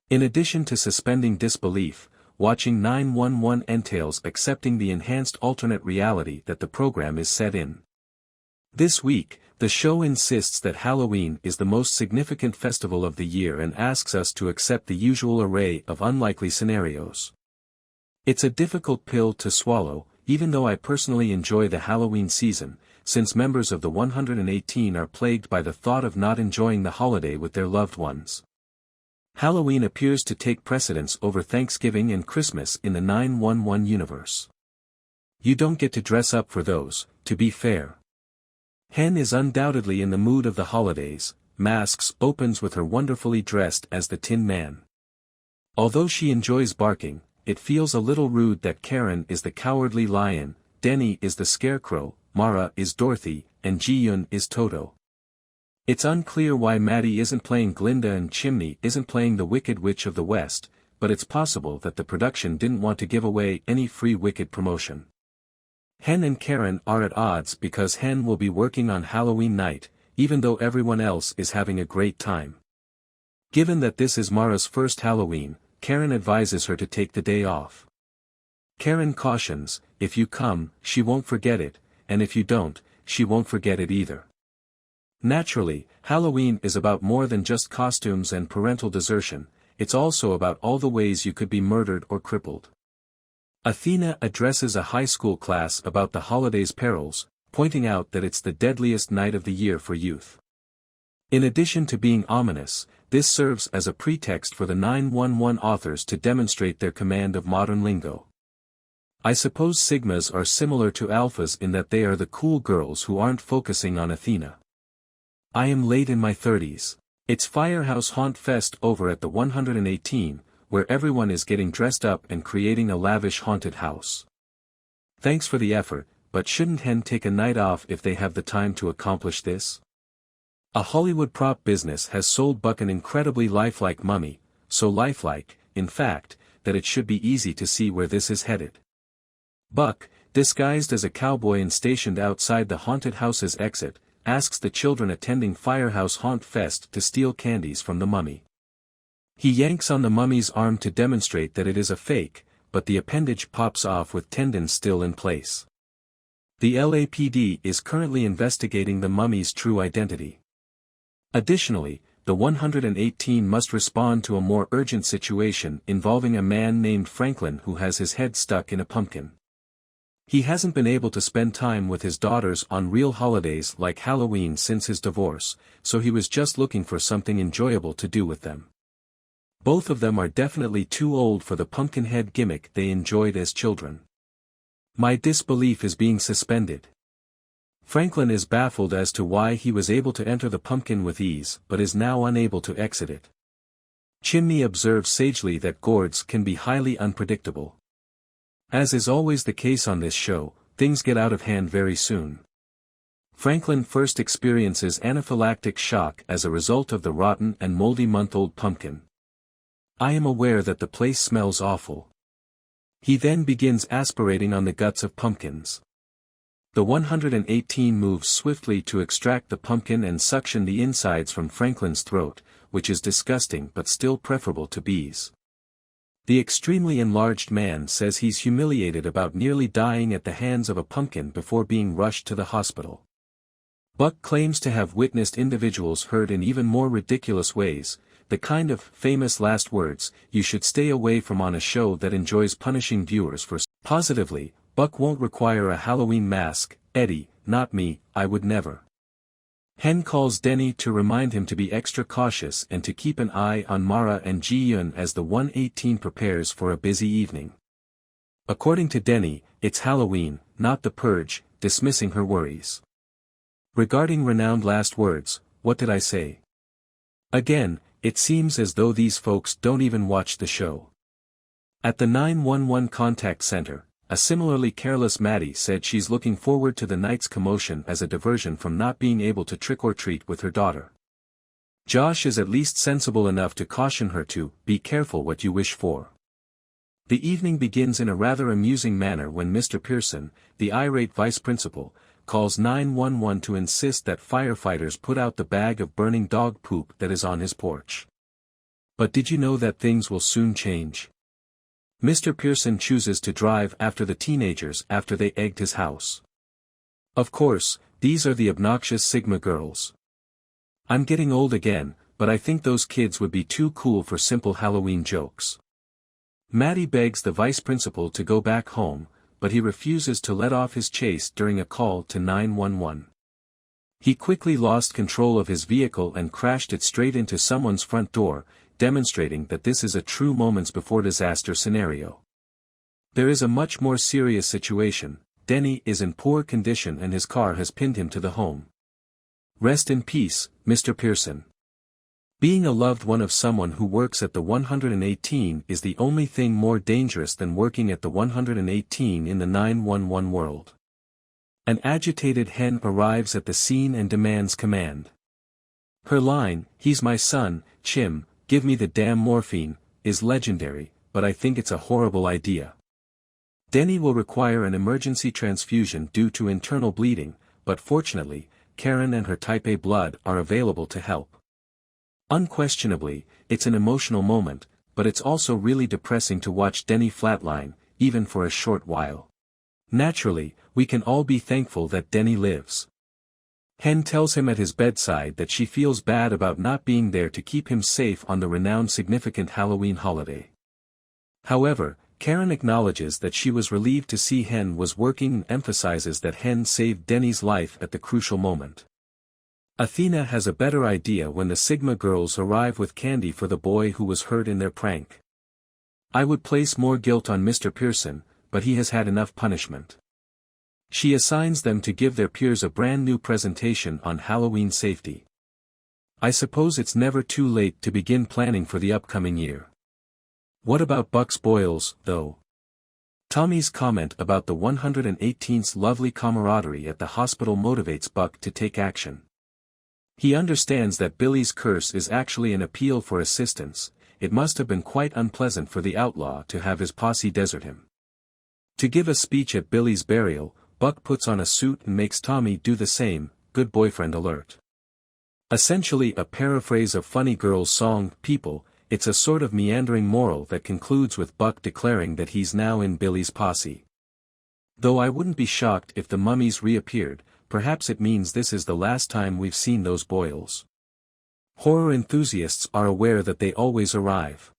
In addition to suspending disbelief, watching 911 entails accepting the enhanced alternate reality that the program is set in. This week, the show insists that Halloween is the most significant festival of the year and asks us to accept the usual array of unlikely scenarios. It's a difficult pill to swallow, even though I personally enjoy the Halloween season, since members of the 118 are plagued by the thought of not enjoying the holiday with their loved ones. Halloween appears to take precedence over Thanksgiving and Christmas in the 911 universe. You don't get to dress up for those, to be fair. Hen is undoubtedly in the mood of the holidays. Masks opens with her wonderfully dressed as the Tin Man. Although she enjoys barking, it feels a little rude that Karen is the Cowardly Lion, Denny is the Scarecrow, Mara is Dorothy, and Jee-Yun is Toto. It's unclear why Maddie isn't playing Glinda and Chimney isn't playing the Wicked Witch of the West, but it's possible that the production didn't want to give away any free Wicked promotion. Hen and Karen are at odds because Hen will be working on Halloween night, even though everyone else is having a great time. Given that this is Mara's first Halloween, Karen advises her to take the day off. Karen cautions, if you come, she won't forget it, and if you don't, she won't forget it either. Naturally, Halloween is about more than just costumes and parental desertion, it's also about all the ways you could be murdered or crippled. Athena addresses a high school class about the holiday's perils, pointing out that it's the deadliest night of the year for youth. In addition to being ominous, this serves as a pretext for the 911 authors to demonstrate their command of modern lingo. I suppose Sigmas are similar to Alphas in that they are the cool girls who aren't focusing on Athena. I am late in my 30s. It's Firehouse Haunt Fest over at the 118, where everyone is getting dressed up and creating a lavish haunted house. Thanks for the effort, but shouldn't Hen take a night off if they have the time to accomplish this? A Hollywood prop business has sold Buck an incredibly lifelike mummy, so lifelike, in fact, that it should be easy to see where this is headed. Buck, disguised as a cowboy and stationed outside the haunted house's exit, asks the children attending Firehouse Haunt Fest to steal candies from the mummy. He yanks on the mummy's arm to demonstrate that it is a fake, but the appendage pops off with tendons still in place. The LAPD is currently investigating the mummy's true identity. Additionally, the 118 must respond to a more urgent situation involving a man named Franklin who has his head stuck in a pumpkin. He hasn't been able to spend time with his daughters on real holidays like Halloween since his divorce, so he was just looking for something enjoyable to do with them. Both of them are definitely too old for the pumpkinhead gimmick they enjoyed as children. My disbelief is being suspended. Franklin is baffled as to why he was able to enter the pumpkin with ease but is now unable to exit it. Chimney observes sagely that gourds can be highly unpredictable. As is always the case on this show, things get out of hand very soon. Franklin first experiences anaphylactic shock as a result of the rotten and moldy month-old pumpkin. I am aware that the place smells awful. He then begins aspirating on the guts of pumpkins. The 118 moves swiftly to extract the pumpkin and suction the insides from Franklin's throat, which is disgusting but still preferable to bees. The extremely enlarged man says he's humiliated about nearly dying at the hands of a pumpkin before being rushed to the hospital. Buck claims to have witnessed individuals hurt in even more ridiculous ways, the kind of famous last words you should stay away from on a show that enjoys punishing viewers for. Positively, Buck won't require a Halloween mask. Eddie, not me, I would never. Hen calls Denny to remind him to be extra cautious and to keep an eye on Mara and Jee-Yun as the 118 prepares for a busy evening. According to Denny, it's Halloween, not the purge, dismissing her worries. Regarding renowned last words, what did I say? Again, it seems as though these folks don't even watch the show. At the 911 contact center, a similarly careless Maddie said she's looking forward to the night's commotion as a diversion from not being able to trick-or-treat with her daughter. Josh is at least sensible enough to caution her to be careful what you wish for. The evening begins in a rather amusing manner when Mr. Pearson, the irate vice principal, calls 911 to insist that firefighters put out the bag of burning dog poop that is on his porch. But did you know that things will soon change? Mr. Pearson chooses to drive after the teenagers after they egged his house. Of course, these are the obnoxious Sigma girls. I'm getting old again, but I think those kids would be too cool for simple Halloween jokes. Maddie begs the vice principal to go back home, but he refuses to let off his chase during a call to 911. He quickly lost control of his vehicle and crashed it straight into someone's front door, demonstrating that this is a true moments before disaster scenario. There is a much more serious situation. Denny is in poor condition and his car has pinned him to the home. Rest in peace, Mr. Pearson. Being a loved one of someone who works at the 118 is the only thing more dangerous than working at the 118 in the 911 world. An agitated Hen arrives at the scene and demands command. Her line, "He's my son, Chim, give me the damn morphine," is legendary, but I think it's a horrible idea. Denny will require an emergency transfusion due to internal bleeding, but fortunately, Karen and her type A blood are available to help. Unquestionably, it's an emotional moment, but it's also really depressing to watch Denny flatline, even for a short while. Naturally, we can all be thankful that Denny lives. Hen tells him at his bedside that she feels bad about not being there to keep him safe on the renowned significant Halloween holiday. However, Karen acknowledges that she was relieved to see Hen was working and emphasizes that Hen saved Denny's life at the crucial moment. Athena has a better idea when the Sigma girls arrive with candy for the boy who was hurt in their prank. I would place more guilt on Mr. Pearson, but he has had enough punishment. She assigns them to give their peers a brand new presentation on Halloween safety. I suppose it's never too late to begin planning for the upcoming year. What about Buck's boils, though? Tommy's comment about the 118th's lovely camaraderie at the hospital motivates Buck to take action. He understands that Billy's curse is actually an appeal for assistance. It must have been quite unpleasant for the outlaw to have his posse desert him. To give a speech at Billy's burial, Buck puts on a suit and makes Tommy do the same, good boyfriend alert. Essentially a paraphrase of Funny Girl's song, People. It's a sort of meandering moral that concludes with Buck declaring that he's now in Billy's posse. Though I wouldn't be shocked if the mummies reappeared, perhaps it means this is the last time we've seen those boils. Horror enthusiasts are aware that they always arrive.